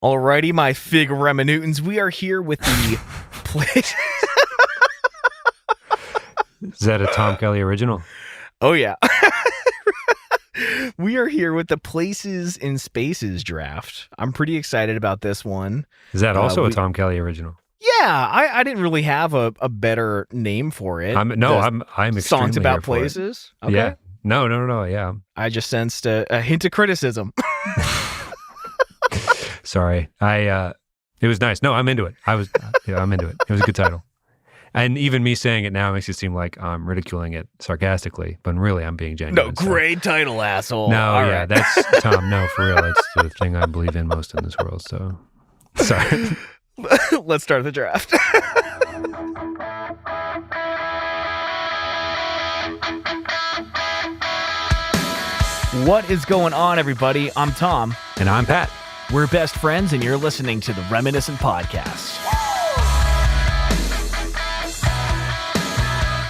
Alrighty, my fig reminutants, we are here with the place. Is that a Tom Kelly original? Oh, yeah. We are here with the Places in Spaces draft. I'm pretty excited about this one. Is that also a Tom Kelly original? Yeah, I didn't really have a better name for it. I'm extremely songs about here for it. places. Okay. Yeah. No. Yeah. I just sensed a hint of criticism. Sorry. It was nice. No, I'm into it. I'm into it. It was a good title. And even me saying it now makes it seem like I'm ridiculing it sarcastically, but really I'm being genuine. No, great title, asshole. No, All yeah, right. that's Tom. No, for real. It's the thing I believe in most in this world. So, sorry. Let's start the draft. What is going on, everybody? I'm Tom. And I'm Pat. We're best friends, and you're listening to the Reminiscent Podcast.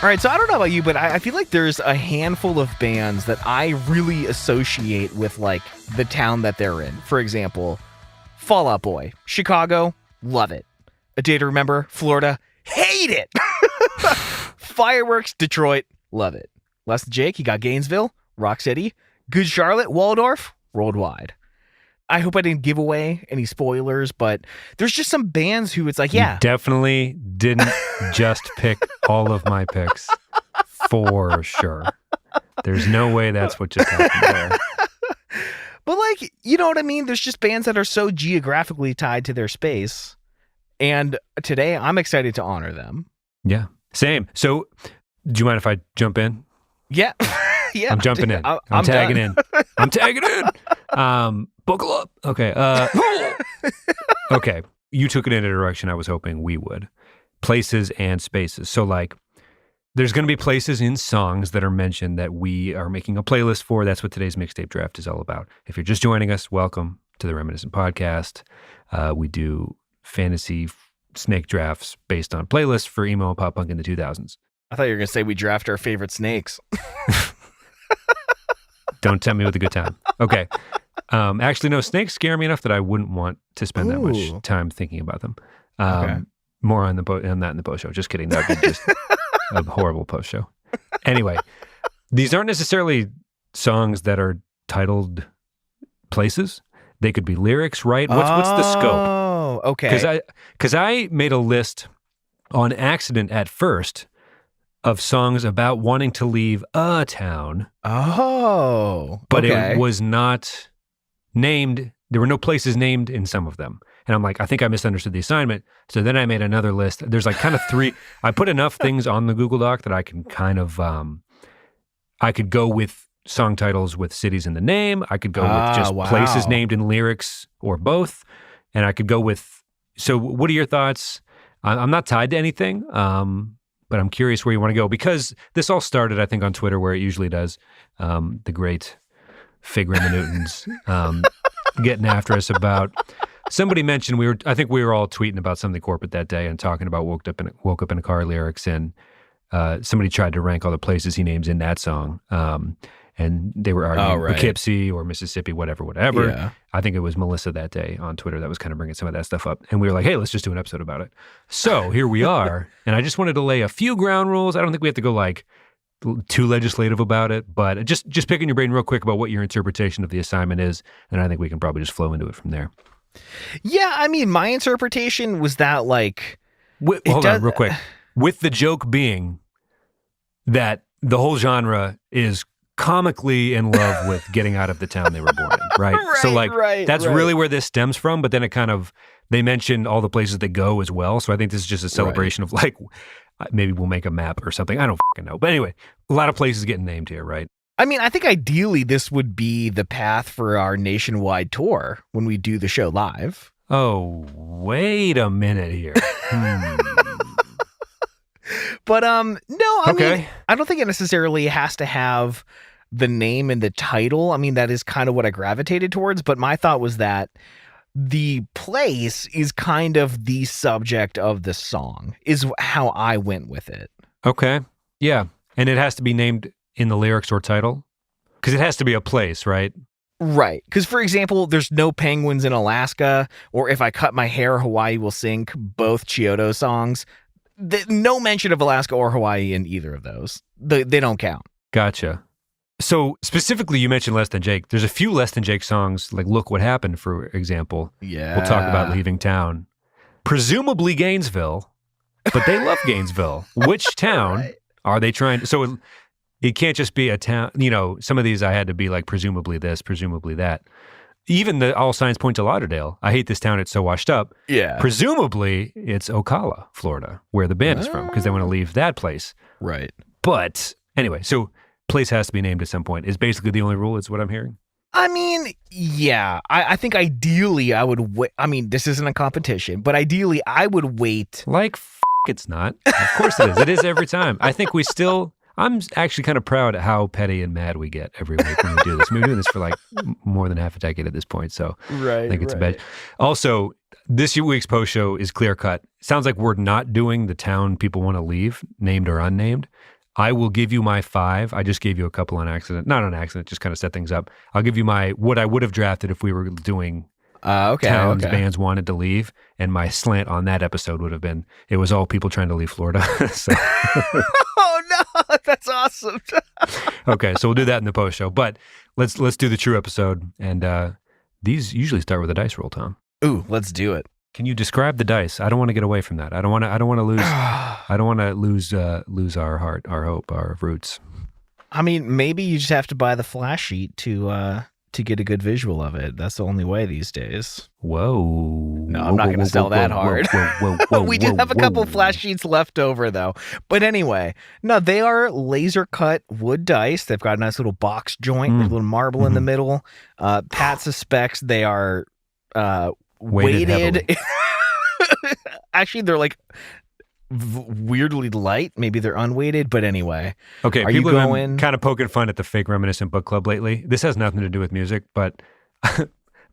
All right, so I don't know about you, but I feel like there's a handful of bands that I really associate with, like, the town that they're in. For example, Fall Out Boy, Chicago, love it. A Day to Remember, Florida, hate it. Fireworks, Detroit, love it. Less than Jake, you got Gainesville, Rock City, Good Charlotte, Waldorf, worldwide. I hope I didn't give away any spoilers, but there's just some bands who it's like, yeah. You definitely didn't just pick all of my picks, for sure. There's no way that's what just happened there. But, like, you know what I mean? There's just bands that are so geographically tied to their space. And today, I'm excited to honor them. Yeah, same. So, do you mind if I jump in? Yeah. Yeah. I'm jumping in. I'm tagging in. I'm tagging in. Buckle up. Okay. Okay. You took it in a direction I was hoping we would. Places and spaces. So, like, there's going to be places in songs that are mentioned that we are making a playlist for. That's what today's mixtape draft is all about. If you're just joining us, welcome to the Reminiscent Podcast. We do fantasy snake drafts based on playlists for emo and pop punk in the 2000s. I thought you were going to say we draft our favorite snakes. Don't tempt me with a good time. Okay. Actually, no, snakes scare me enough that I wouldn't want to spend that much time thinking about them. Okay. More on that in the post show. Just kidding. That would be just a horrible post show. Anyway, these aren't necessarily songs that are titled places. They could be lyrics, right? What's the scope? Oh, okay. Because I made a list on accident at first of songs about wanting to leave a town. Oh, but okay. It was not named. There were no places named in some of them. And I'm like, I think I misunderstood the assignment. So then I made another list. There's like kind of three. I put enough things on the Google Doc that I can kind of, I could go with song titles with cities in the name. I could go with just places named in lyrics or both. And I could go with, so what are your thoughts? I'm not tied to anything, but I'm curious where you want to go, because this all started, I think, on Twitter, where it usually does. The great Fig Reminutants getting after us about. Somebody mentioned I think we were all tweeting about something corporate that day and talking about woke up in a car lyrics, and somebody tried to rank all the places he names in that song. And they were arguing Poughkeepsie or Mississippi, whatever. Yeah. I think it was Melissa that day on Twitter that was kind of bringing some of that stuff up. And we were like, hey, let's just do an episode about it. So here we are. And I just wanted to lay a few ground rules. I don't think we have to go like too legislative about it, but just picking your brain real quick about what your interpretation of the assignment is. And I think we can probably just flow into it from there. Yeah, I mean, my interpretation was that, like... Hold on, real quick. With the joke being that the whole genre is comically in love with getting out of the town they were born in, right? So, like, that's really where this stems from, but then it kind of... They mentioned all the places they go as well, so I think this is just a celebration of, like, maybe we'll make a map or something. I don't fucking know. But anyway, a lot of places getting named here, right? I mean, I think ideally this would be the path for our nationwide tour when we do the show live. Oh, wait a minute here. But no, I mean, I don't think it necessarily has to have the name and the title. I mean, that is kind of what I gravitated towards, but my thought was that the place is kind of the subject of the song, is how I went with it. Okay. Yeah. And it has to be named in the lyrics or title? Because it has to be a place, right? Right. Because, for example, there's no penguins in Alaska, or If I Cut My Hair, Hawaii Will Sink, both Chiodo songs. No mention of Alaska or Hawaii in either of those. They don't count. Gotcha. So specifically, you mentioned Less Than Jake. There's a few Less Than Jake songs, like Look What Happened, for example. Yeah. We'll talk about Leaving Town. Presumably Gainesville, but they love Gainesville. Which town are they trying to... So it can't just be a town. You know, some of these I had to be like, presumably this, presumably that. Even the All Signs Point to Lauderdale. I hate this town. It's so washed up. Yeah. Presumably it's Ocala, Florida, where the band is from, because they want to leave that place. Right. But anyway, so place has to be named at some point is basically the only rule, is what I'm hearing. I mean, yeah. I think ideally I would wait. I mean, this isn't a competition, but ideally I would wait. Like, it's not. Of course it is. It is every time. I think we still... I'm actually kind of proud at how petty and mad we get every week when we do this. We've been doing this for like more than half a decade at this point, so I think it's a bad. Also, this week's post show is clear cut. Sounds like we're not doing the town people want to leave, named or unnamed. I will give you my 5. I just gave you a couple on accident. Not on accident, just kind of set things up. I'll give you my what I would have drafted if we were doing towns bands wanted to leave, and my slant on that episode would have been, it was all people trying to leave Florida. So. Oh no, that's awesome. Okay, so we'll do that in the post show, but let's do the true episode, and these usually start with a dice roll, Tom. Ooh, let's do it. Can you describe the dice? I don't want to get away from that. I don't want to lose. I don't want to lose our heart, our hope, our roots. I mean, maybe you just have to buy the flash sheet to get a good visual of it. That's the only way these days. Whoa. No, I'm not going to sell that hard. We do have a couple flash sheets left over, though. But anyway, no, they are laser cut wood dice. They've got a nice little box joint with a little marble in the middle. Pat suspects they are weighted. Actually, they're like weirdly light. Maybe they're unweighted, but anyway. Okay, people have been kind of poking fun at the fake Reminiscent Book Club lately. This has nothing to do with music, but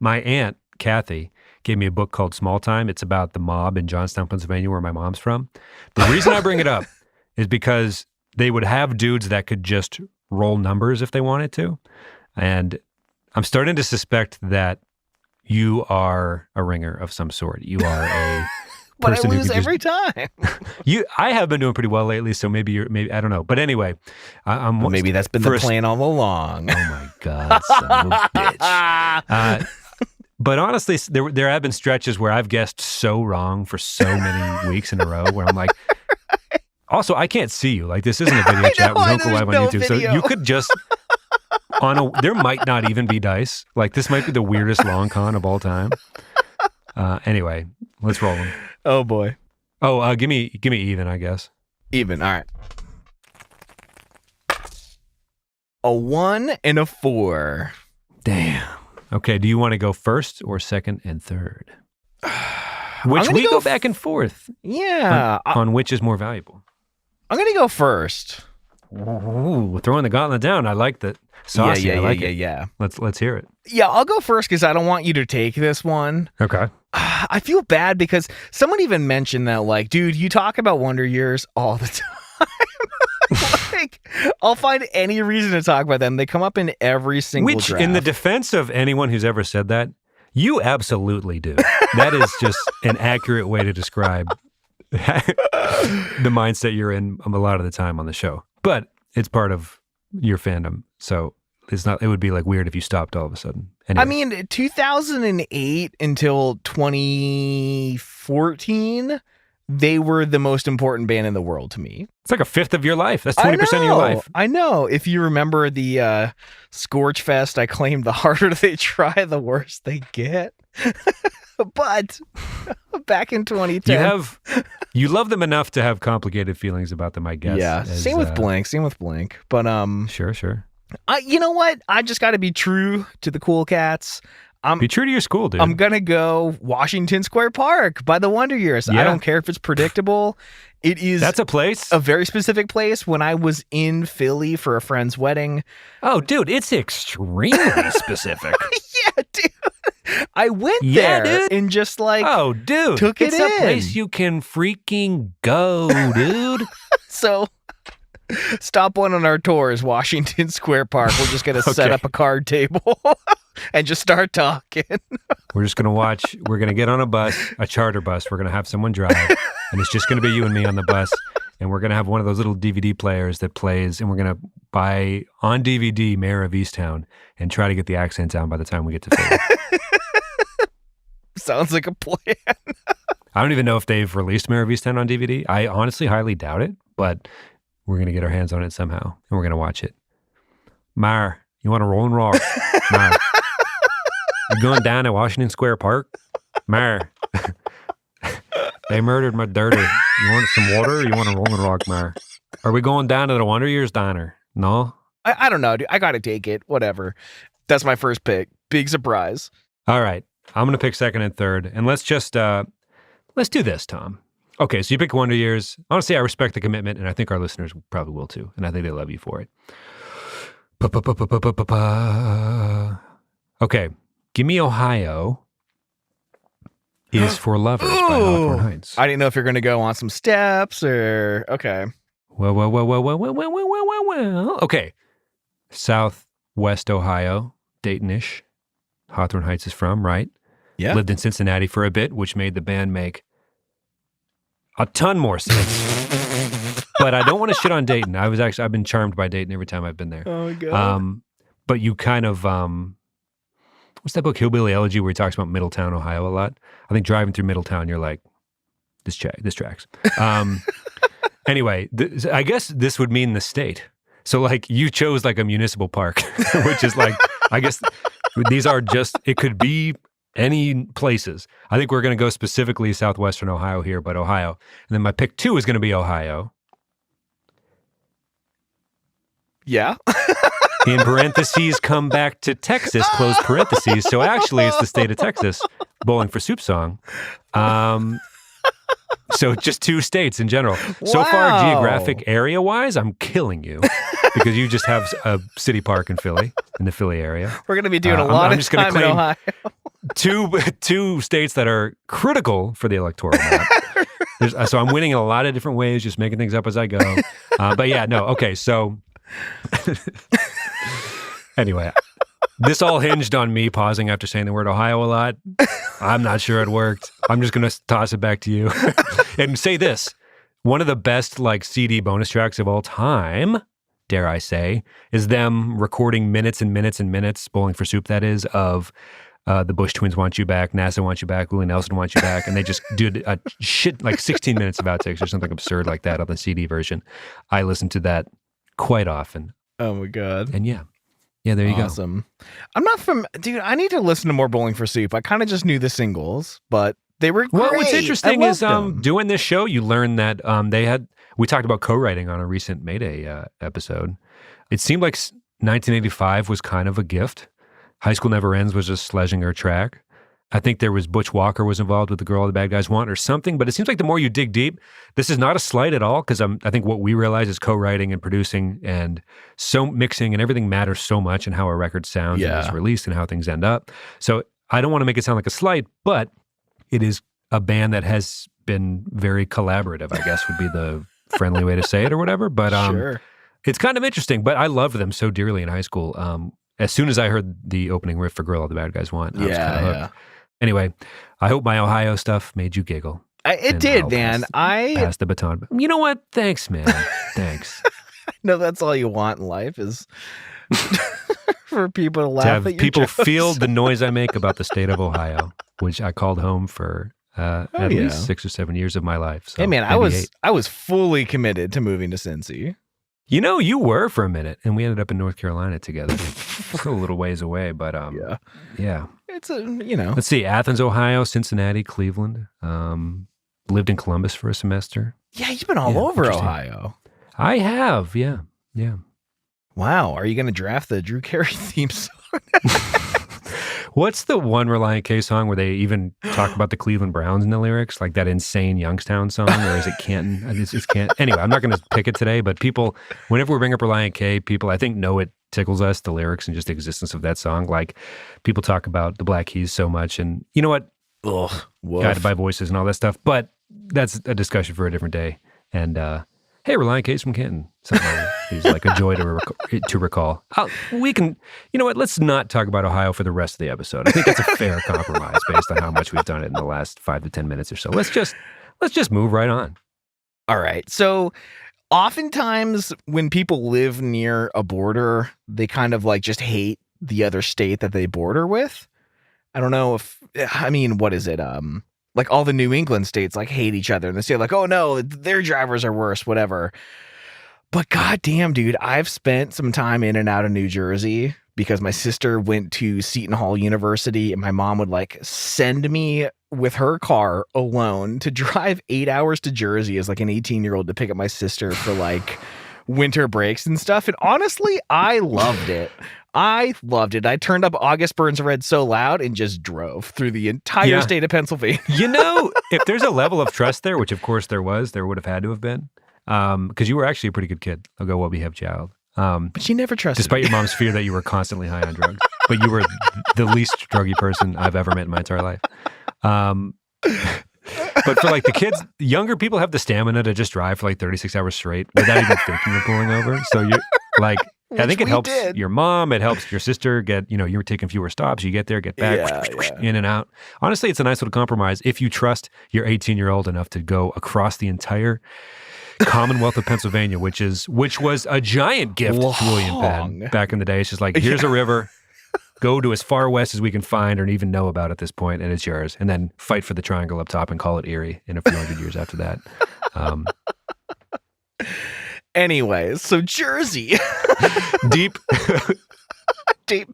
my aunt, Kathy, gave me a book called Smalltime. It's about the mob in Johnstown, Pennsylvania, where my mom's from. The reason I bring it up is because they would have dudes that could just roll numbers if they wanted to. And I'm starting to suspect that you are a ringer of some sort. You are a... But I lose every time. I have been doing pretty well lately, so maybe I don't know. But anyway, maybe that's been the plan all along. Oh my God, son of a bitch! But honestly, there have been stretches where I've guessed so wrong for so many weeks in a row, where I'm like, also I can't see you. Like, this isn't a video chat. We don't go live on YouTube, so you could just there might not even be dice. Like, this might be the weirdest long con of all time. Anyway, let's roll them. Oh boy. Oh, give me even, I guess. Even, all right. A 1 and a 4. Damn. Okay, do you want to go first or second and third? Which we go back and forth. Yeah. On which is more valuable. I'm going to go first. Ooh, throwing the gauntlet down. I like that. Saucy, I like it. Yeah. Let's hear it. Yeah, I'll go first because I don't want you to take this one. Okay. I feel bad because someone even mentioned that, like, dude, you talk about Wonder Years all the time. Like, I'll find any reason to talk about them. They come up in every single draft. In the defense of anyone who's ever said that, you absolutely do. That is just an accurate way to describe the mindset you're in a lot of the time on the show. But it's part of your fandom, so it's not. It would be like weird if you stopped all of a sudden. Anyway. I mean, 2008 until 2014, they were the most important band in the world to me. It's like a fifth of your life. That's 20% of your life. I know. If you remember the Scorch Fest, I claimed the harder they try, the worse they get. But back in 2010, you love them enough to have complicated feelings about them, I guess. Yeah, same with Blink. But sure. You know what? I just got to be true to the Cool Cats. Be true to your school, dude. I'm gonna go Washington Square Park by the Wonder Years. Yeah. I don't care if it's predictable. It is. That's a place. A very specific place. When I was in Philly for a friend's wedding. Oh, dude, it's extremely specific. Yeah, dude. I went there dude. And just like, oh, dude, took it in. It's a place you can freaking go, dude. So, stop one on our tours, Washington Square Park. We're just gonna set up a card table. and just start talking. We're just going to watch. We're going to get on a bus, a charter bus. We're going to have someone drive, and it's just going to be you and me on the bus. And we're going to have one of those little DVD players that plays, and we're going to buy on DVD Mayor of Easttown and try to get the accent down by the time we get to Philly. Sounds like a plan. I don't even know if they've released Mayor of Easttown on DVD. I honestly highly doubt it, but we're going to get our hands on it somehow, and we're going to watch it. Mayor, you want to roll and rock? Mayor. You going down to Washington Square Park? Mayor. They murdered my dirty. You want some water or you want to roll and rock, Mayor? Are we going down to the Wonder Years Diner? No? I don't know, dude. I got to take it. Whatever. That's my first pick. Big surprise. All right. I'm going to pick second and third. And let's just, let's do this, Tom. Okay, so you pick Wonder Years. Honestly, I respect the commitment, and I think our listeners probably will too. And I think they love you for it. Okay. Give Me Ohio is for Lovers by Hawthorne Heights. I didn't know if you're going to go on some steps or... Okay. Well. Okay. Southwest Ohio, Dayton-ish. Hawthorne Heights is from, right? Yeah. Lived in Cincinnati for a bit, which made the band make a ton more sense. But I don't want to shit on Dayton. I've been charmed by Dayton every time I've been there. Oh, my God. But you kind of... what's that book, Hillbilly Elegy, where he talks about Middletown, Ohio a lot? I think driving through Middletown, you're like, this tracks. Anyway, I guess this would mean the state. So like you chose like a municipal park, which is like, I guess these are just, it could be any places. I think we're going to go specifically Southwestern Ohio here, but Ohio. And then my pick 2 is going to be Ohio. Yeah. In parentheses, come back to Texas, close parentheses. So actually, it's the state of Texas. Bowling for Soup song. So just 2 states in general. Wow. So far, geographic area-wise, I'm killing you because you just have a city park in Philly, in the Philly area. We're going to be doing a lot of time in Ohio. two states that are critical for the electoral map. So I'm winning in a lot of different ways, just making things up as I go. But yeah, no, okay, so... Anyway, this all hinged on me pausing after saying the word Ohio a lot. I'm not sure it worked. I'm just going to toss it back to you and say this. One of the best like CD bonus tracks of all time, dare I say, is them recording minutes and minutes and minutes, Bowling for Soup that is, of the Bush Twins Want You Back, NASA Wants You Back, Willie Nelson Wants You Back, and they just did a shit like 16 minutes of outtakes or something absurd like that on the CD version. I listen to that quite often. Oh my God. And yeah, there you go. Awesome. I'm not dude, I need to listen to more Bowling for Soup. I kind of just knew the singles, but they were great. Well, what's interesting is them. doing this show, you learn that we talked about co-writing on a recent Mayday episode. It seemed like 1985 was kind of a gift. High School Never Ends was a Schlesinger track. I think there was Butch Walker was involved with The Girl All the Bad Guys Want or something, but it seems like the more you dig deep, this is not a slight at all because I think what we realize is co-writing and producing and so mixing and everything matters so much in how a record sounds and is released and how things end up. So I don't want to make it sound like a slight, but it is a band that has been very collaborative, I guess would be the friendly way to say it or whatever. But sure. It's kind of interesting, but I loved them so dearly in high school. As soon as I heard the opening riff for Girl All the Bad Guys Want, I was kind of hooked. Yeah. Anyway, I hope my Ohio stuff made you giggle. It did, man. Pass the baton. You know what? Thanks, man. Thanks. No, that's all you want in life is for people to laugh to have at your people jokes. feel the noise I make about the state of Ohio, which I called home for at least 6 or 7 years of my life. So hey, man, I was fully committed to moving to Cincy. You know, you were for a minute, and we ended up in North Carolina together. Still a little ways away, but yeah. It's a. Let's see, Athens, Ohio, Cincinnati, Cleveland. Lived in Columbus for a semester. Yeah, you've been all over Ohio. I have, yeah. Wow, are you going to draft the Drew Carey theme song? What's the one Reliant K song where they even talk about the Cleveland Browns in the lyrics? Like that insane Youngstown song, or is it Canton? It's Canton. Anyway, I'm not going to pick it today, but people, whenever we bring up Reliant K, people I think know it tickles us, the lyrics and just the existence of that song. Like people talk about the Black Keys so much, and you know what? Guided by Voices and all that stuff. But that's a discussion for a different day. And hey, Reliant K's from Canton. Something is like a joy to recall. We can, you know what? Let's not talk about Ohio for the rest of the episode. I think that's a fair compromise based on how much we've done it in the last 5 to 10 minutes or so. Let's just move right on. All right. So oftentimes when people live near a border, they kind of like just hate the other state that they border with. I don't know what is it? Like all the New England states like hate each other and they say like, oh no, their drivers are worse, whatever. But goddamn, dude, I've spent some time in and out of New Jersey because my sister went to Seton Hall University and my mom would like send me with her car alone to drive 8 hours to Jersey as like an 18-year-old to pick up my sister for like winter breaks and stuff. And honestly, I loved it. I turned up August Burns Red so loud and just drove through the entire state of Pennsylvania. You know, if there's a level of trust there, which of course there would have had to have been, because you were actually a pretty good kid. I'll go well-behaved child. But she never trusted despite me. Your mom's fear that you were constantly high on drugs. But you were the least druggy person I've ever met in my entire life. But for like the kids, younger people have the stamina to just drive for like 36 hours straight without even thinking of pulling over. So you're like, I think it helps your mom. It helps your sister get, you're taking fewer stops. You get there, get back, in and out. Honestly, it's a nice little compromise if you trust your 18-year-old enough to go across the entire Commonwealth of Pennsylvania, which was a giant gift to William Penn back in the day. It's just like, here's a river. Go to as far west as we can find or even know about at this point, and it's yours. And then fight for the triangle up top and call it Erie in a few hundred years after that. Anyways, so Jersey. Deep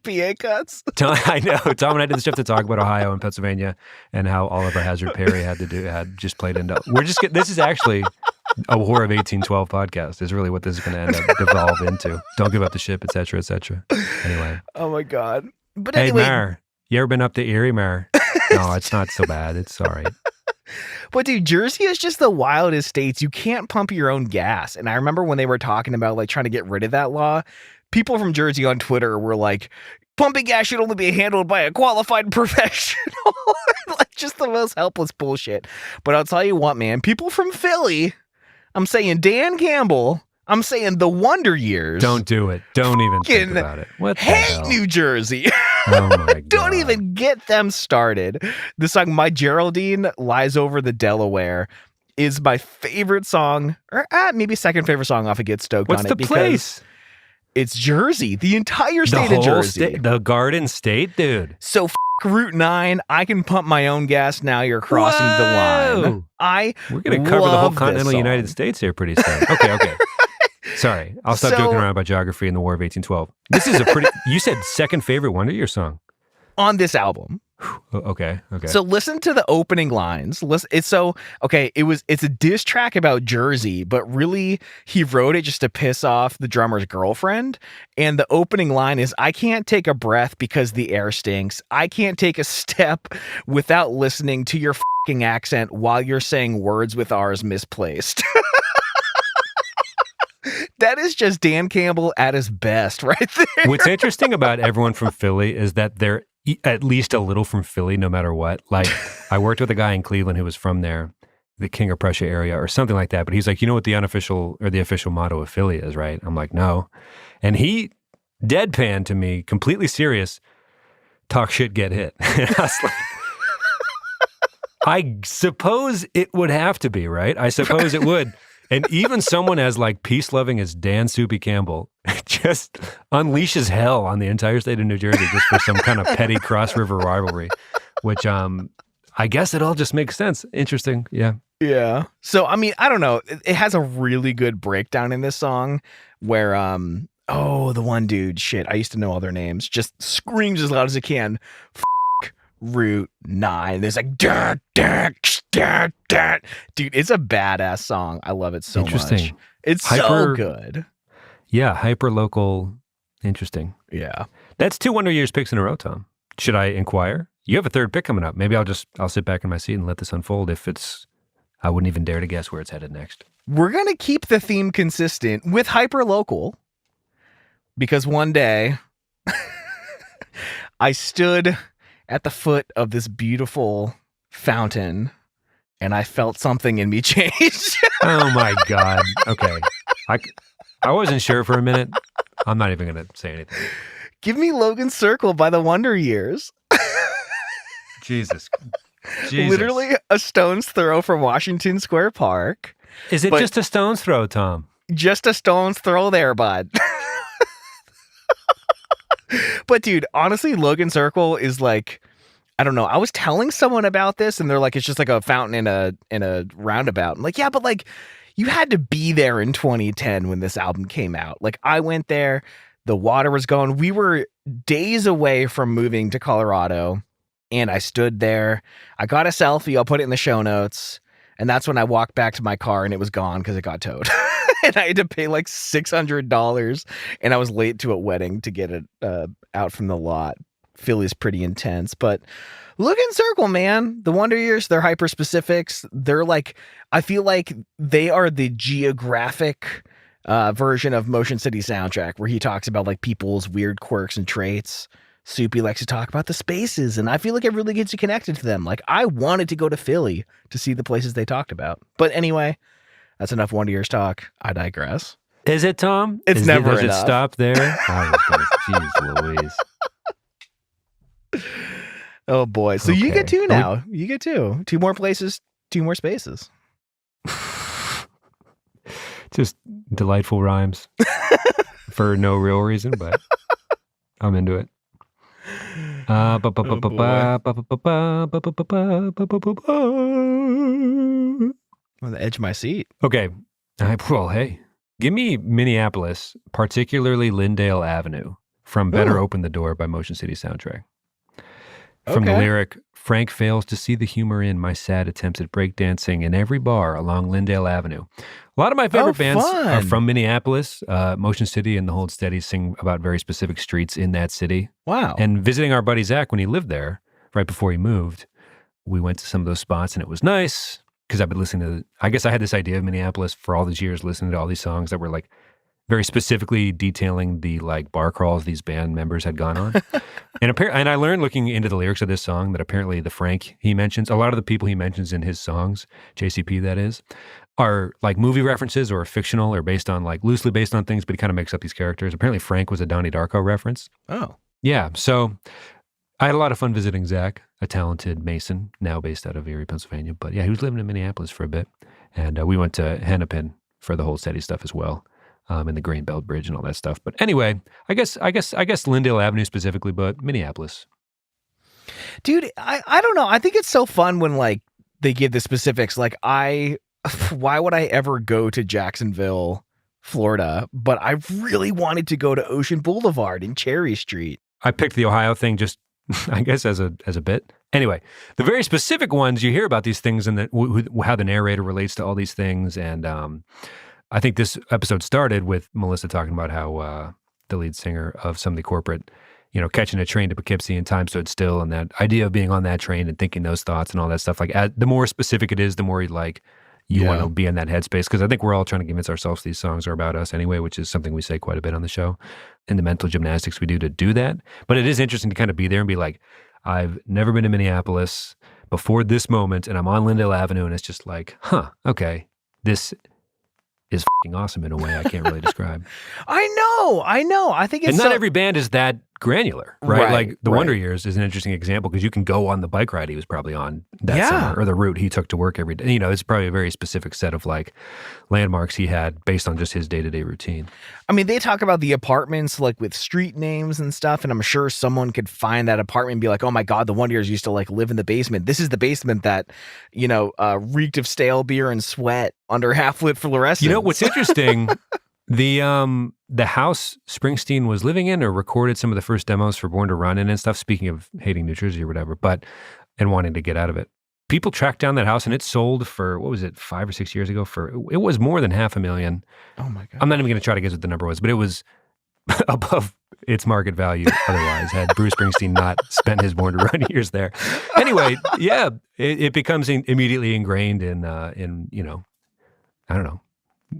PA cuts. I know. Tom and I did the stuff to talk about Ohio and Pennsylvania and how Oliver Hazard Perry had just played into. This is actually a War of 1812 podcast is really what this is going to end up devolve into. Don't give up the ship, et cetera, et cetera. Anyway. Oh my God. But hey, anyway. Mar, you ever been up to Erie, Mar? No, it's not so bad. It's all right. But dude, Jersey is just the wildest states. You can't pump your own gas. And I remember when they were talking about like trying to get rid of that law, people from Jersey on Twitter were like, pumping gas should only be handled by a qualified professional. Like just the most helpless bullshit. But I'll tell you what, man, people from Philly, I'm saying Dan Campbell, I'm saying the Wonder Years. Don't do it. Don't even think about it. What the hell? New Jersey. Oh my God. Don't even get them started. The song My Geraldine Lies Over the Delaware is my favorite song, or maybe second favorite song off of Get Stoked What's on the it. place? It's Jersey, the entire state of Jersey. The Garden State, dude. So Route 9, I can pump my own gas now. You're crossing the line. We're going to cover the whole continental United States here pretty soon. Okay. Sorry, I'll stop joking around about geography and the War of 1812. This is you said second favorite Wonder Year song. On this album. Okay. So listen to the opening lines. It's a diss track about Jersey, but really he wrote it just to piss off the drummer's girlfriend. And the opening line is, I can't take a breath because the air stinks. I can't take a step without listening to your fucking accent while you're saying words with R's misplaced. That is just Dan Campbell at his best right there. What's interesting about everyone from Philly is that they're at least a little from Philly, no matter what. Like, I worked with a guy in Cleveland who was from there, the King of Prussia area or something like that. But he's like, you know what the unofficial or the official motto of Philly is, right? I'm like, no. And he deadpanned to me, completely serious, talk shit, get hit. And I was like, I suppose it would have to be, right? I suppose it would. And even someone as like peace-loving as Dan Soupy Campbell just unleashes hell on the entire state of New Jersey just for some kind of petty cross-river rivalry, which I guess it all just makes sense. Interesting. Yeah. Yeah. So, I mean, I don't know. It has a really good breakdown in this song where, the one dude, shit, I used to know all their names, just screams as loud as it can, Route 9. There's like, dude, it's a badass song. I love it so much. It's so good. Yeah, hyper local. Interesting. Yeah. That's 2 Wonder Years picks in a row, Tom. Should I inquire? You have a third pick coming up. Maybe I'll sit back in my seat and let this unfold. I wouldn't even dare to guess where it's headed next. We're going to keep the theme consistent with hyper local because one day I stood at the foot of this beautiful fountain and I felt something in me change. Oh my God. Okay. I wasn't sure for a minute. I'm not even going to say anything. Give me Logan Circle by the Wonder Years. Jesus. Literally a stone's throw from Washington Square Park. Is it just a stone's throw, Tom? Just a stone's throw there, bud. But dude, honestly, Logan Circle is like, I don't know. I was telling someone about this and they're like, it's just like a fountain in a roundabout. I'm like, yeah, but like you had to be there in 2010 when this album came out. Like I went there, the water was going. We were days away from moving to Colorado and I stood there. I got a selfie. I'll put it in the show notes. And that's when I walked back to my car and it was gone because it got towed. And I had to pay like $600 and I was late to a wedding to get it out from the lot. Philly's pretty intense, but Logan Circle, man, the Wonder Years, they're hyper specifics. They're like, I feel like they are the geographic version of Motion City Soundtrack, where he talks about like people's weird quirks and traits. Soupy likes to talk about the spaces, and I feel like it really gets you connected to them. Like I wanted to go to Philly to see the places they talked about. But anyway, that's enough Wonder Years talk. I digress. Is it, Tom? It's never enough. Does it stop there? Jeez Louise. Oh boy. So you get two now. You get two. Two more places, two more spaces. Just delightful rhymes for no real reason, but I'm into it. On the edge of my seat. Okay. Well, hey, give me Minneapolis, particularly Lyndale Avenue from Better Open the Door by Motion City Soundtrack. From the lyric, Frank fails to see the humor in my sad attempts at breakdancing in every bar along Lyndale Avenue. A lot of my favorite bands are from Minneapolis. Motion City and the Hold Steady sing about very specific streets in that city. Wow. And visiting our buddy Zach when he lived there, right before he moved, we went to some of those spots and it was nice because I've been listening to, I guess I had this idea of Minneapolis for all these years, listening to all these songs that were like very specifically detailing the like bar crawls these band members had gone on. And I learned looking into the lyrics of this song that apparently the Frank he mentions, a lot of the people he mentions in his songs, JCP that is, are like movie references or fictional or based on like loosely based on things, but he kind of makes up these characters. Apparently Frank was a Donnie Darko reference. Oh. Yeah. So I had a lot of fun visiting Zach, a talented Mason, now based out of Erie, Pennsylvania. But yeah, he was living in Minneapolis for a bit. And we went to Hennepin for the Hold Steady stuff as well. And the Grain Belt Bridge and all that stuff. But anyway, I guess Lyndale Avenue specifically, but Minneapolis. Dude, I don't know. I think it's so fun when like they give the specifics. Like why would I ever go to Jacksonville, Florida? But I really wanted to go to Ocean Boulevard and Cherry Street. I picked the Ohio thing just, I guess, as a bit. Anyway, the very specific ones, you hear about these things and how the narrator relates to all these things. And I think this episode started with Melissa talking about how the lead singer of Some of the Corporate, catching a train to Poughkeepsie and time stood still, and that idea of being on that train and thinking those thoughts and all that stuff. Like, the more specific it is, the more you want to be in that headspace. Because I think we're all trying to convince ourselves these songs are about us anyway, which is something we say quite a bit on the show, and the mental gymnastics we do to do that. But it is interesting to kind of be there and be like, I've never been to Minneapolis before this moment, and I'm on Lyndale Avenue, and it's just like, okay, this is f***ing awesome in a way I can't really describe. I know. I think it's and not every band is that granular, right? Like the right. Wonder Years is an interesting example because you can go on the bike ride he was probably on that summer or the route he took to work every day. It's probably a very specific set of like landmarks he had based on just his day-to-day routine. I mean, they talk about the apartments like with street names and stuff, and I'm sure someone could find that apartment and be like, oh my God, the Wonder Years used to like live in the basement. This is the basement that, reeked of stale beer and sweat under half-lit fluorescence. What's interesting, the house Springsteen was living in or recorded some of the first demos for Born to Run in and stuff, speaking of hating New Jersey or whatever, and wanting to get out of it. People tracked down that house and it sold for, 5 or 6 years ago it was more than $500,000. Oh my God. I'm not even going to try to guess what the number was, but it was above its market value otherwise had Bruce Springsteen not spent his Born to Run years there. Anyway, yeah, it becomes immediately ingrained in I don't know,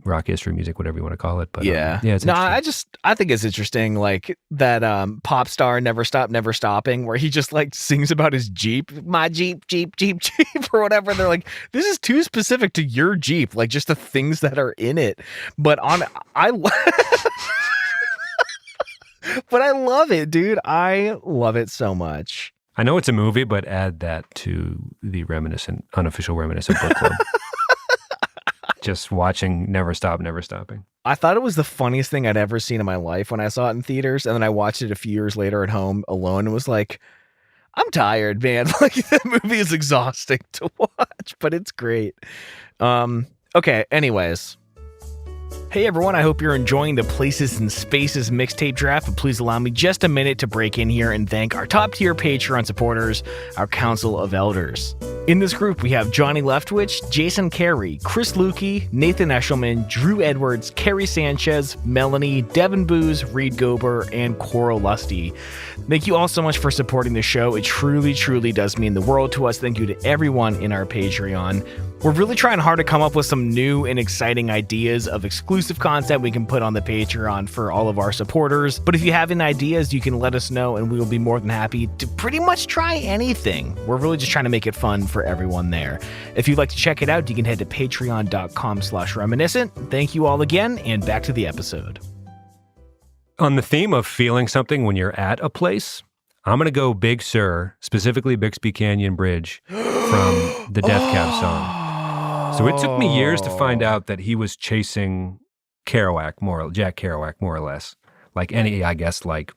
rock history music, whatever you want to call it. But yeah, it's no, interesting. I think it's interesting, like that pop star Never Stop, Never Stopping, where he just like sings about his Jeep, my Jeep, Jeep, Jeep, Jeep, or whatever. They're like, this is too specific to your Jeep, like just the things that are in it. But but I love it, dude. I love it so much. I know it's a movie, but add that to the unofficial reminiscent book club. Just watching Never Stop, Never Stopping. I thought it was the funniest thing I'd ever seen in my life when I saw it in theaters. And then I watched it a few years later at home alone and was like, I'm tired, man. Like, that movie is exhausting to watch, but it's great. Okay, anyways. Hey everyone, I hope you're enjoying the Places and Spaces mixtape draft, but please allow me just a minute to break in here and thank our top tier Patreon supporters, our Council of Elders. In this group, we have Johnny Leftwich, Jason Carey, Chris Lukey, Nathan Eshelman, Drew Edwards, Kerry Sanchez, Melanie, Devin Booz, Reed Gober, and Coral Lusty. Thank you all so much for supporting the show. It truly, truly does mean the world to us. Thank you to everyone in our Patreon. We're really trying hard to come up with some new and exciting ideas of exclusive content we can put on the Patreon for all of our supporters. But if you have any ideas, you can let us know and we will be more than happy to pretty much try anything. We're really just trying to make it fun for everyone there. If you'd like to check it out, you can head to patreon.com/reminiscent. Thank you all again, and back to the episode. On the theme of feeling something when you're at a place, I'm going to go Big Sur, specifically Bixby Canyon Bridge from the Death Cab song. So it took me years to find out that he was chasing Jack Kerouac, more or less. Like any, I guess, like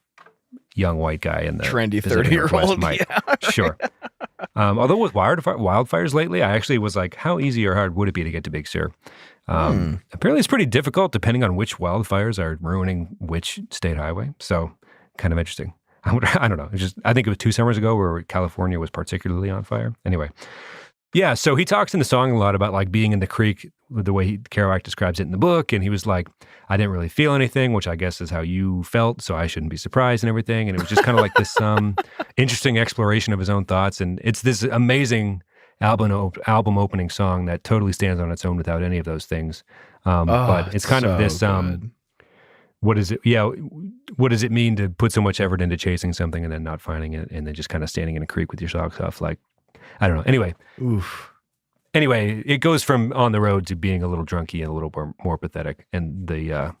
young white guy in the trendy 30-year-old might. Yeah, sure. Although with wildfires lately, I actually was like, how easy or hard would it be to get to Big Sur? Apparently it's pretty difficult depending on which wildfires are ruining which state highway. So kind of interesting. I don't know. I think it was 2 summers ago where California was particularly on fire. Anyway. Yeah, so he talks in the song a lot about like being in the creek, the way Kerouac describes it in the book, and he was like, I didn't really feel anything, which I guess is how you felt, so I shouldn't be surprised and everything, and it was just kind of like this interesting exploration of his own thoughts, and it's this amazing album opening song that totally stands on its own without any of those things, but it's kind of this, what does it mean to put so much effort into chasing something and then not finding it, and then just kind of standing in a creek with your socks off, like, I don't know. Anyway. Oof. Anyway, it goes from on the road to being a little drunky and a little more pathetic. And the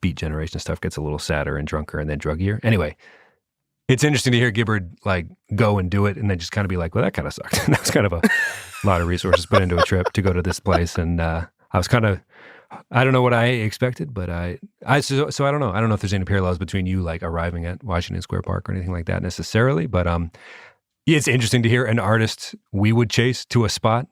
Beat Generation stuff gets a little sadder and drunker and then druggier. Anyway, it's interesting to hear Gibbard like go and do it and then just kind of be like, well, that kind of sucked. That was kind of a lot of resources put into a trip to go to this place. And I was kind of, I don't know what I expected, but so I don't know. I don't know if there's any parallels between you like arriving at Washington Square Park or anything like that necessarily, but it's interesting to hear an artist we would chase to a spot,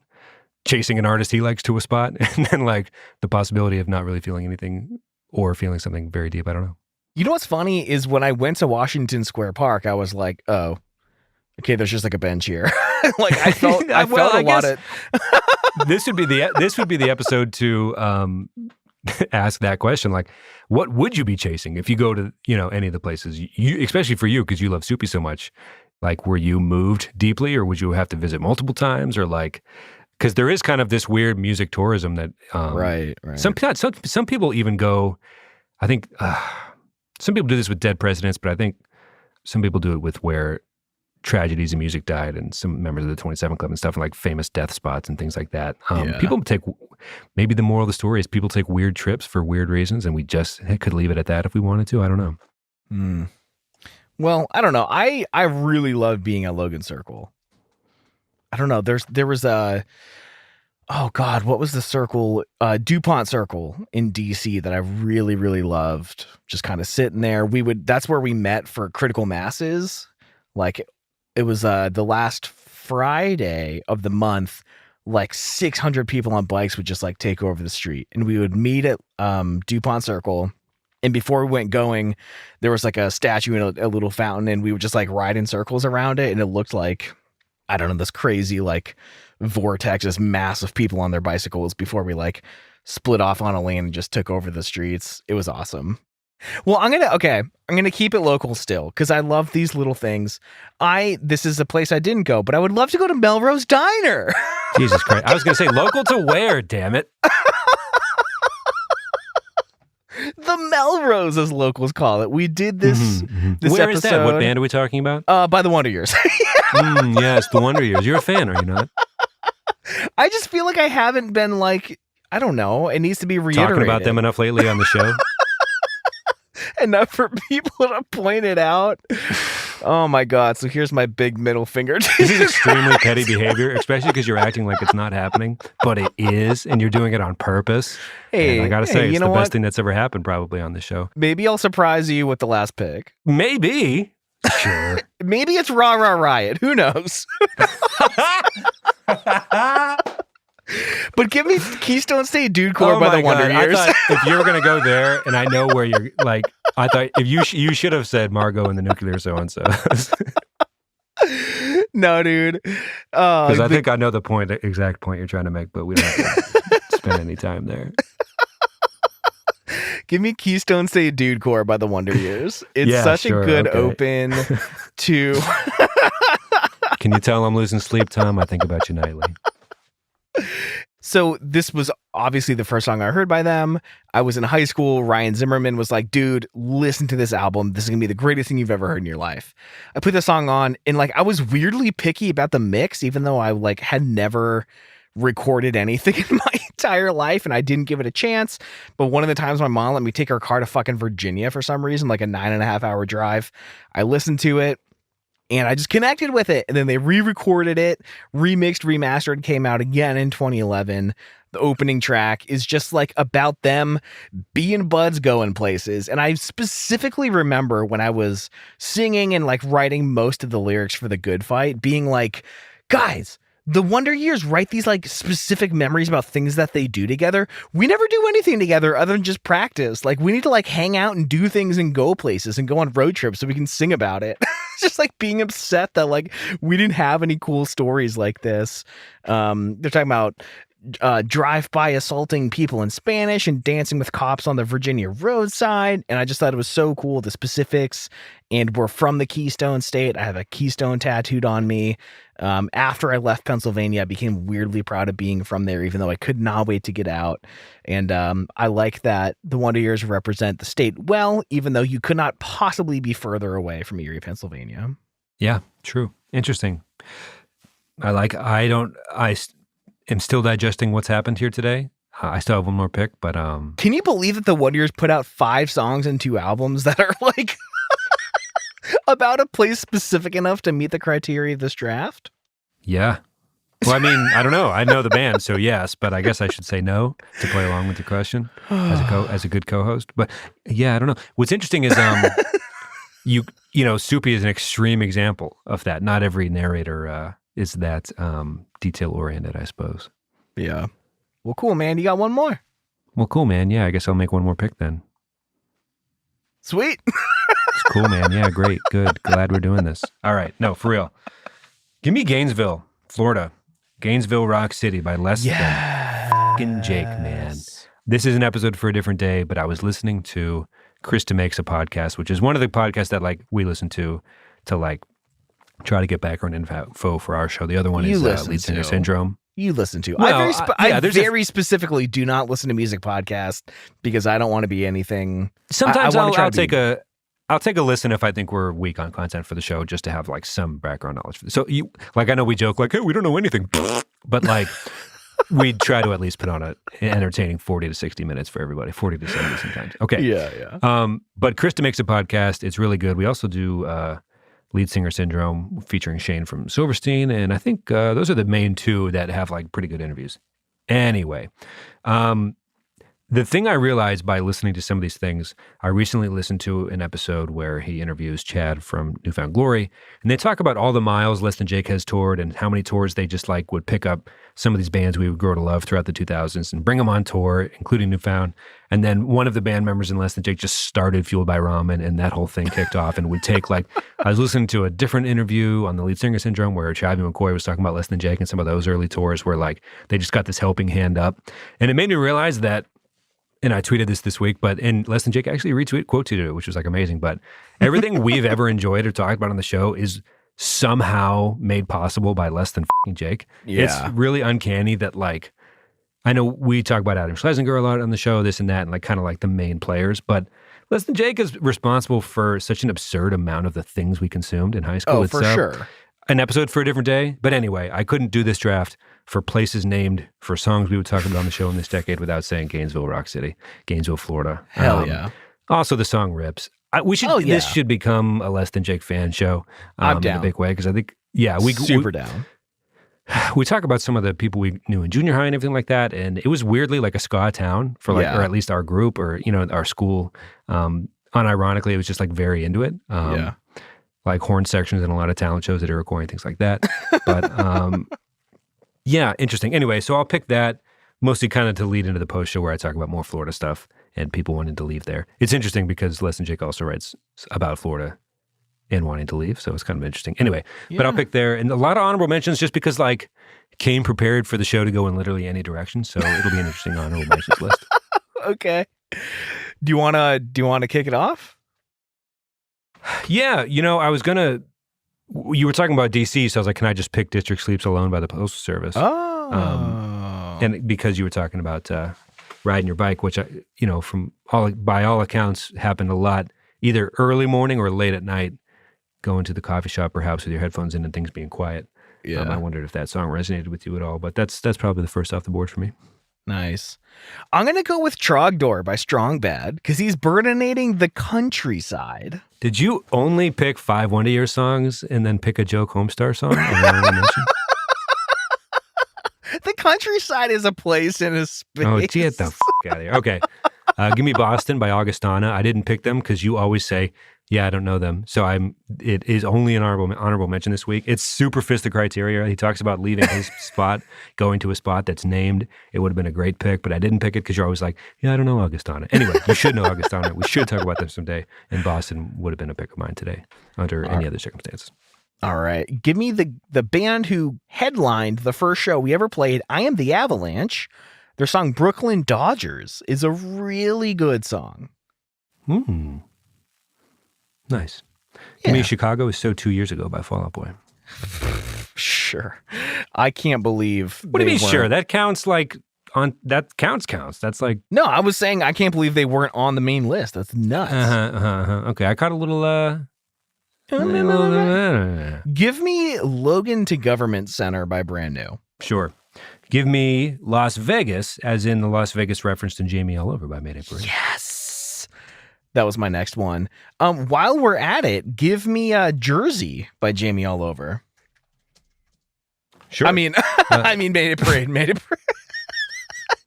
chasing an artist he likes to a spot, and then like the possibility of not really feeling anything or feeling something very deep. I don't know. You know what's funny is when I went to Washington Square Park, I was like, oh, okay, there's just like a bench here. Like I felt a lot of. This would be the episode to ask that question. Like, what would you be chasing if you go to any of the places? You, especially for you, because you love Soupy so much. Like, were you moved deeply, or would you have to visit multiple times, or like, because there is kind of this weird music tourism that, right. Some people even go. I think some people do this with dead presidents, but I think some people do it with where tragedies in music died, and some members of the 27 Club and stuff, and like famous death spots and things like that. People take, maybe the moral of the story is people take weird trips for weird reasons, and we just could leave it at that if we wanted to. I don't know. Well, I don't know. I really love being at Logan Circle. I don't know. There was a, oh God, what was the circle? DuPont Circle in DC that I really, really loved. Just kind of sitting there. That's where we met for Critical Masses. Like it was the last Friday of the month, like 600 people on bikes would just like take over the street, and we would meet at DuPont Circle. And before we went going, there was like a statue and a little fountain, and we would just like ride in circles around it. And it looked like, I don't know, this crazy like vortex, this mass of people on their bicycles before we like split off on a lane and just took over the streets. It was awesome. Well, I'm going to keep it local still, because I love these little things. This is a place I didn't go, but I would love to go to Melrose Diner. Jesus Christ. I was going to say local to where, damn it. The Melrose, as locals call it. We did this. This Where episode. is that? What band are we talking about? By the Wonder Years. Yes, the Wonder Years. You're a fan, are you not? I just feel like I haven't been like, I don't know. It needs to be reiterated. Talking about them enough lately on the show. Enough for people to point it out. Oh my God. So here's my big middle finger. This is extremely petty behavior, especially because you're acting like it's not happening, but it is, and you're doing it on purpose. Hey, and I gotta say, it's the what? best thing that's ever happened probably on the show. Maybe I'll surprise you with the last pick. Maybe. Sure. Maybe it's Rah Rah Riot. Who knows? But give me Keystone State Dudecore by the Wonder Years. I thought if you were going to go there, and I know where you're, like, I thought if you should have said Margot and the Nuclear So-and-so. No, dude. Because I think I know the exact point you're trying to make, but we don't have to spend any time there. Give me Keystone State Dudecore by the Wonder Years. It's a good open to... Can you tell I'm losing sleep, Tom? I think about you nightly. So this was obviously the first song I heard by them. I was in high school. Ryan Zimmerman was like, dude, listen to this album. This is going to be the greatest thing you've ever heard in your life. I put the song on and like, I was weirdly picky about the mix, even though I like had never recorded anything in my entire life and I didn't give it a chance. But one of the times my mom let me take her car to fucking Virginia for some reason, like a 9.5 hour drive, I listened to it. And I just connected with it. And then they re-recorded it, remixed, remastered, came out again in 2011. The opening track is just like about them being buds going places. And I specifically remember when I was singing and like writing most of the lyrics for The Good Fight, being like, guys, the Wonder Years write these like specific memories about things that they do together. We never do anything together other than just practice. Like we need to like hang out and do things and go places and go on road trips so we can sing about it. Just like being upset that like we didn't have any cool stories like this. They're talking about drive-by assaulting people in Spanish and dancing with cops on the Virginia roadside. And I just thought it was so cool, the specifics. And we're from the Keystone State. I have a Keystone tattooed on me. After I left Pennsylvania, I became weirdly proud of being from there, even though I could not wait to get out. And I like that the Wonder Years represent the state well, even though you could not possibly be further away from Erie, Pennsylvania. Yeah, true. Interesting. I am still digesting what's happened here today. I still have one more pick, but can you believe that the Wonder Years put out 5 songs and 2 albums that are like about a place specific enough to meet the criteria of this draft? Yeah. Well, I mean, I don't know. I know the band, so yes, but I guess I should say no to play along with your question as a good co-host. But yeah, I don't know. What's interesting is you know, Soupy is an extreme example of that. Not every narrator is that detail oriented, I suppose. Yeah. Well, cool, man. You got one more. Well, cool, man. Yeah, I guess I'll make one more pick then. Sweet. It's cool, man. Yeah, great. Good. Glad we're doing this. All right. No, for real. Give me Gainesville, Florida. Gainesville Rock City by Less Than Fucking Jake, man. This is an episode for a different day, but I was listening to Chris Demakes, a podcast, which is one of the podcasts that like we listen to like try to get background info for our show. The other one is Lead Singer Syndrome. You listen to. Well, I very specifically do not listen to music podcasts because I don't want to be anything. Sometimes I'll take a listen if I think we're weak on content for the show, just to have like some background knowledge. So you like, I know we joke like, hey, we don't know anything, but like we try to at least put on an entertaining 40 to 60 minutes for everybody, 40 to 70 sometimes. Okay. Yeah. But Krista makes a podcast. It's really good. We also do Lead Singer Syndrome featuring Shane from Silverstein. And I think those are the main 2 that have like pretty good interviews. Anyway, the thing I realized by listening to some of these things, I recently listened to an episode where he interviews Chad from Newfound Glory, and they talk about all the miles Less Than Jake has toured and how many tours they just like would pick up some of these bands we would grow to love throughout the 2000s and bring them on tour, including Newfound. And then one of the band members in Less Than Jake just started Fueled by Ramen, and that whole thing kicked off and would take like, I was listening to a different interview on the Lead Singer Syndrome where Chavi McCoy was talking about Less Than Jake and some of those early tours where like they just got this helping hand up. And it made me realize that, and I tweeted this week, but and Less Than Jake actually quoted it, which was like amazing. But everything we've ever enjoyed or talked about on the show is somehow made possible by Less Than Jake. Yeah. It's really uncanny that like, I know we talk about Adam Schlesinger a lot on the show, this and that, and like kind of like the main players, but Less Than Jake is responsible for such an absurd amount of the things we consumed in high school. Oh, for sure. An episode for a different day. But anyway, I couldn't do this draft for places named for songs we would talk about on the show in this decade without saying Gainesville, Rock City, Gainesville, Florida. Hell yeah. Also, the song rips. This should become a Less Than Jake fan show. I'm down. In a big way, because I think, super down. We talk about some of the people we knew in junior high and everything like that, and it was weirdly like a ska town for or at least our group or our school. Unironically, it was just like very into it. Like horn sections and a lot of talent shows at Iroquois and things like that. But interesting. Anyway, so I'll pick that mostly kind of to lead into the post show where I talk about more Florida stuff and people wanting to leave there. It's interesting because Less Than Jake also writes about Florida and wanting to leave, so it's kind of interesting. Anyway, but I'll pick there. And a lot of honorable mentions just because like came prepared for the show to go in literally any direction, so it'll be an interesting honorable mentions list. Okay. Do you want to kick it off? Yeah, I was gonna. You were talking about DC, so I was like, can I just pick District Sleeps Alone by the Postal Service? Oh. And because you were talking about riding your bike, which by all accounts happened a lot, either early morning or late at night, going to the coffee shop perhaps with your headphones in and things being quiet. Yeah. I wondered if that song resonated with you at all, but that's probably the first off the board for me. Nice. I'm going to go with Trogdor by Strong Bad because he's burdinating the countryside. Did you only pick 5 Wonder Years songs and then pick a Joe Homestar song? The countryside is a place in a space. Oh, get the f*** out of here. Okay. Give me Boston by Augustana. I didn't pick them because you always say, I don't know them. So it is only an honorable mention this week. It's super fits the criteria. He talks about leaving his spot, going to a spot that's named. It would have been a great pick, but I didn't pick it because you're always like, I don't know Augustana. Anyway, you should know Augustana. We should talk about them someday. And Boston would have been a pick of mine today under any other circumstances. All right. Give me the band who headlined the first show we ever played, I Am the Avalanche. Their song Brooklyn Dodgers is a really good song. Nice. To me, Chicago is So 2 Years Ago by Fall Out Boy. Sure. I can't believe. What do you mean sure? That counts that counts. That's like. No, I was saying I can't believe they weren't on the main list. That's nuts. Okay, I caught a little. Give me Logan to Government Center by Brand New. Sure. Give me Las Vegas, as in the Las Vegas referenced in Jamie All Over by Mayday Parade. Yes. That was my next one. While we're at it, give me Jersey by Jamie All Over. Sure. I mean Mayday Parade.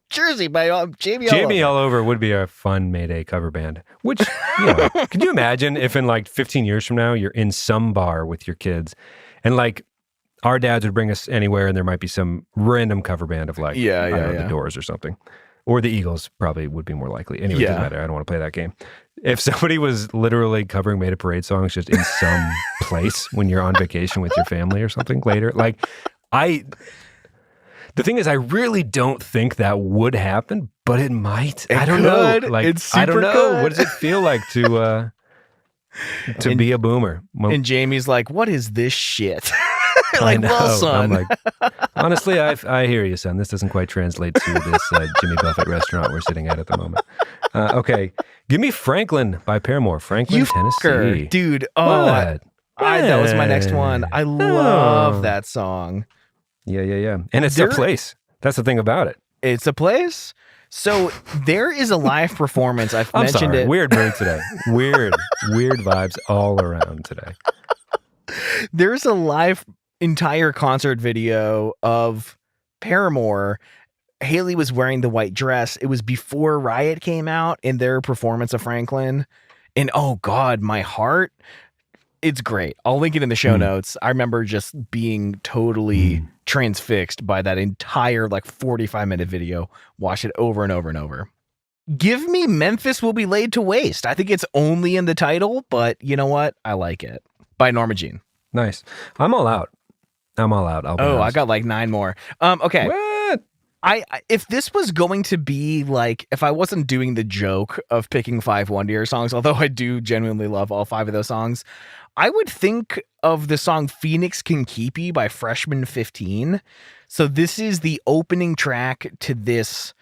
Jersey by Jamie All Over. Jamie All Over would be a fun Mayday cover band. Which, could you imagine if in like 15 years from now, you're in some bar with your kids and like our dads would bring us anywhere and there might be some random cover band of like, The Doors or something. Or the Eagles probably would be more likely. Anyway, it doesn't matter. I don't want to play that game. If somebody was literally covering Mayday Parade songs just in some place when you're on vacation with your family or something later, like the thing is, I really don't think that would happen, but it might. I don't know. Like, it's super I don't know. good. What does it feel like to be a boomer? And Jamie's like, what is this shit? Like, well, son. I'm like, honestly, I hear you, son. This doesn't quite translate to this Jimmy Buffett restaurant we're sitting at the moment. Okay. Give me Franklin by Paramore. Franklin, Tennessee. Dude, that was my next one. I love that song. Yeah. And it's a place. That's the thing about it. It's a place. So there is a live performance. I've mentioned it. Weird mood today. Weird vibes all around today. There's a live entire concert video of Paramore. Haley was wearing the white dress. It was before Riot came out in their performance of Franklin. And oh God, my heart. It's great. I'll link it in the show notes. I remember just being totally transfixed by that entire 45-minute video. Watch it over and over and over. Give me Memphis Will Be Laid to Waste. I think it's only in the title, but you know what? I like it. By Norma Jean. Nice. I'm all out. I'll be honest. I got 9 more. Okay. What? If this was going to be like, if I wasn't doing the joke of picking 5 One Year songs, although I do genuinely love all 5 of those songs, I would think of the song Phoenix Can Keep You by Freshman 15. So this is the opening track to this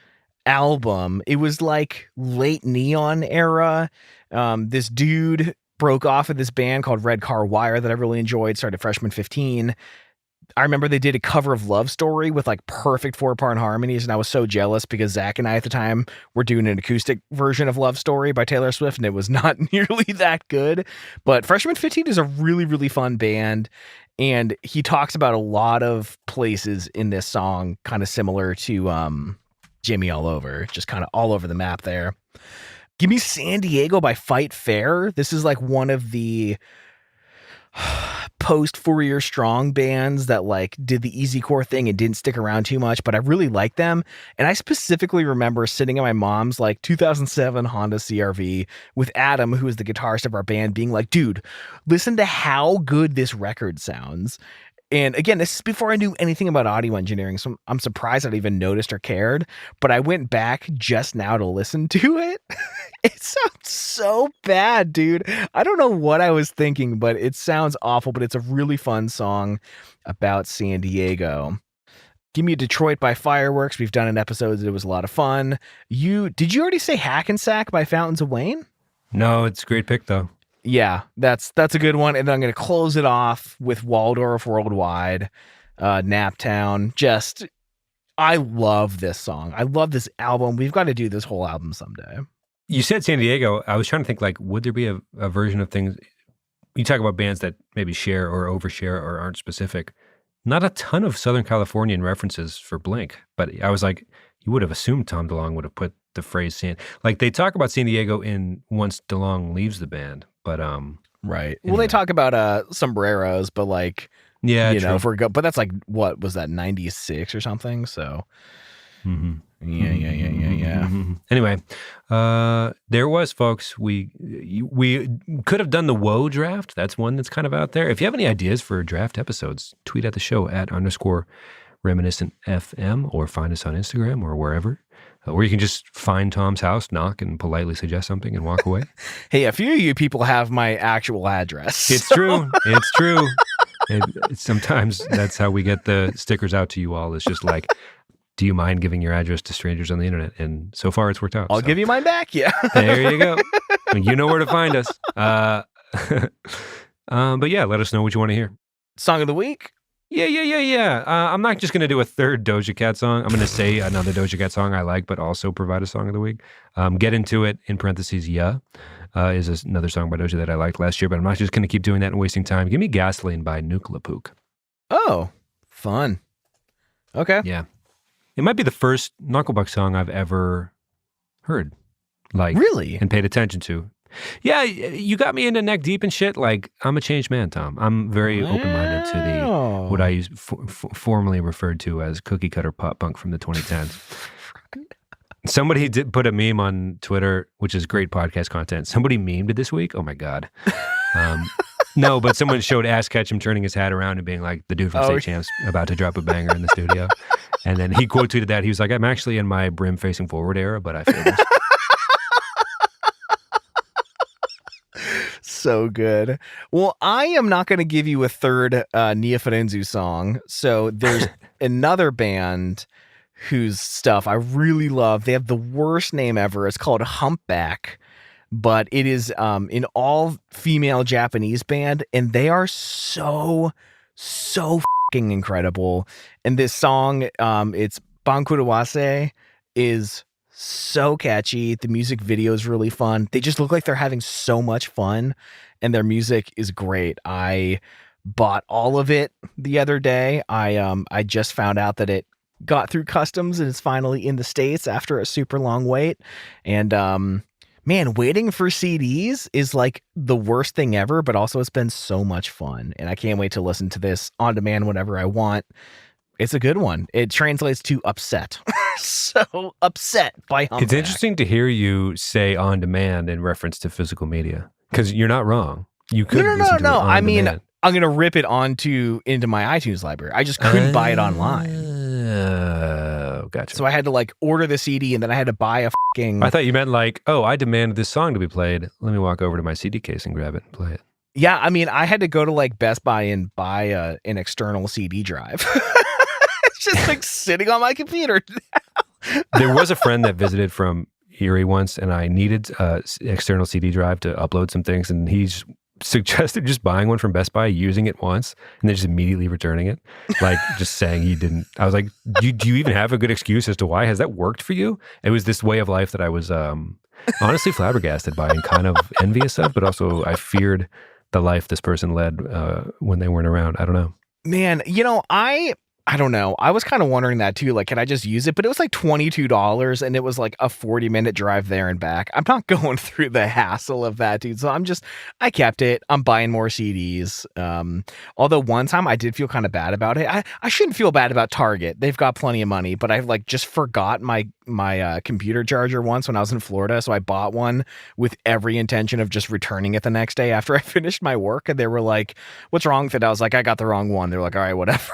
album. It was like late Neon era. This dude broke off of this band called Red Car Wire that I really enjoyed, started Freshman 15. I remember they did a cover of Love Story with like perfect 4-part harmonies, and I was so jealous because Zach and I at the time were doing an acoustic version of Love Story by Taylor Swift, and it was not nearly that good. But Freshman 15 is a really, really fun band, and he talks about a lot of places in this song, kind of similar to Jimmy All Over, just kind of all over the map there. Give me San Diego by Fight Fair. This is like one of the post 4 Year Strong bands that like did the easy core thing and didn't stick around too much, but I really like them. And I specifically remember sitting in my mom's like 2007 Honda CRV with Adam, who is the guitarist of our band, being like, dude, listen to how good this record sounds. And again, this is before I knew anything about audio engineering, so I'm surprised I'd even noticed or cared. But I went back just now to listen to it. It sounds so bad, dude. I don't know what I was thinking, but it sounds awful. But it's a really fun song about San Diego. Give me Detroit by Fireworks. We've done an episode. It was a lot of fun. Did you already say Hackensack by Fountains of Wayne? No, it's a great pick though. Yeah, that's a good one. And then I'm going to close it off with Waldorf Worldwide, Naptown. I love this song. I love this album. We've got to do this whole album someday. You said San Diego. I was trying to think, like, would there be a version of things? You talk about bands that maybe share or overshare or aren't specific. Not a ton of Southern Californian references for Blink, but I was like, you would have assumed Tom DeLonge would have put the phrase like they talk about San Diego in once DeLonge leaves the band, but right. Anyway. Well, they talk about sombreros, but like, yeah, you know, but that's like, what was that, 96 or something? So yeah. Anyway, there was, folks. We could have done the Woe draft. That's one that's kind of out there. If you have any ideas for draft episodes, tweet at the show at _reminiscentfm or find us on Instagram or wherever. Or you can just find Tom's house, knock, and politely suggest something and walk away. Hey, a few of you people have my actual address. It's true. It's true. Sometimes that's how we get the stickers out to you all. It's just like, do you mind giving your address to strangers on the internet? And so far, it's worked out. I'll give you mine back. Yeah. There you go. You know where to find us. But yeah, let us know what you want to hear. Song of the week? Yeah. I'm not just going to do a third Doja Cat song. I'm going to say another Doja Cat song I like, but also provide a song of the week. Get Into It, in parentheses, is another song by Doja that I liked last year, but I'm not just going to keep doing that and wasting time. Give me Gasoline by Nuclear. Oh, fun. Okay. Yeah. It might be the first Knucklebuck song I've ever heard. Like, really? And paid attention to. Yeah, you got me into Neck Deep and shit. Like, I'm a changed man, Tom. I'm very open-minded to the what I formerly referred to as cookie cutter pop punk from the 2010s. Somebody did put a meme on Twitter, which is great podcast content. Somebody memed it this week. Oh my God. No, but someone showed Ash Ketchum turning his hat around and being like, the dude from State Champ's about to drop a banger in the studio. And then he quote tweeted that. He was like, I'm actually in my brim facing forward era, but I feel this. So good. Well, I am not going to give you a third Nia Firenze song. So there's another band whose stuff I really love. They have the worst name ever. It's called Hump Back, but it is an all-female Japanese band, and they are so fucking incredible. And this song, it's Bankurwa Wase, is so catchy. The music video is really fun. They just look like they're having so much fun, and their music is great. I bought all of it the other day. I just found out that it got through customs and it's finally in the States after a super long wait. And man, waiting for CDs is like the worst thing ever, but also it's been so much fun. And I can't wait to listen to this on demand whenever I want. It's a good one. It translates to upset. So upset by Hump It's Back. interesting to hear you say on demand in reference to physical media, because you're not wrong. You could listen to it on I mean, demand. I'm going to rip it into my iTunes library. I just couldn't buy it online. Gotcha. So I had to like order the CD and then I had to buy a fucking... I thought you meant like, oh, I demand this song to be played. Let me walk over to my CD case and grab it and play it. Yeah, I mean, I had to go to like Best Buy and buy an external CD drive. It's just like sitting on my computer. There was a friend that visited from Erie once, and I needed external CD drive to upload some things, and he's suggested just buying one from Best Buy, using it once, and then just immediately returning it, like just saying he didn't. I was like, do you even have a good excuse as to why? Has that worked for you? It was this way of life that I was honestly flabbergasted by and kind of envious of, but also I feared the life this person led when they weren't around. I don't know. Man, I don't know. I was kind of wondering that too. Like, can I just use it? But it was like $22 and it was like a 40-minute drive there and back. I'm not going through the hassle of that, dude. So I kept it. I'm buying more CDs. Although one time I did feel kind of bad about it. I shouldn't feel bad about Target. They've got plenty of money, but I like just forgot my computer charger once when I was in Florida. So I bought one with every intention of just returning it the next day after I finished my work. And they were like, "What's wrong with it?" I was like, "I got the wrong one." They're like, "All right, whatever."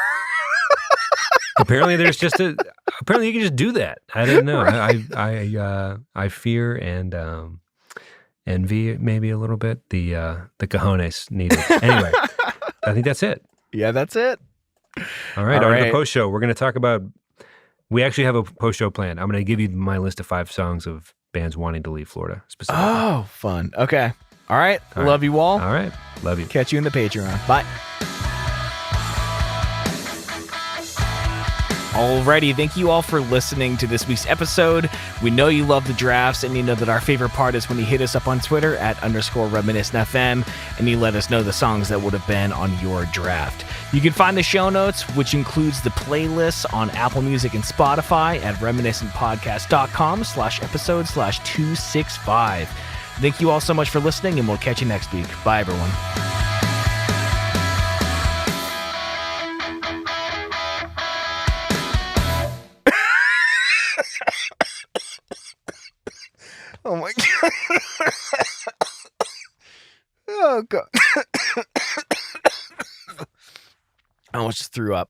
Apparently, apparently you can just do that. I didn't know. Right. I fear and envy maybe a little bit the cojones needed. Anyway, I think that's it. Yeah, that's it. All right. On the post show, we're going to talk about. We actually have a post show plan. I'm going to give you my list of 5 songs of bands wanting to leave Florida specifically. Oh, fun. Okay. All right. Love you all. All right. Love you. Catch you in the Patreon. Bye. Alrighty, thank you all for listening to this week's episode. We know you love the drafts, and you know that our favorite part is when you hit us up on Twitter at _reminiscentfm, and you let us know the songs that would have been on your draft. You can find the show notes, which includes the playlists on Apple Music and Spotify at reminiscentpodcast.com/episode/265. Thank you all so much for listening, and we'll catch you next week. Bye, everyone. Oh my God. Oh God. I almost just threw up.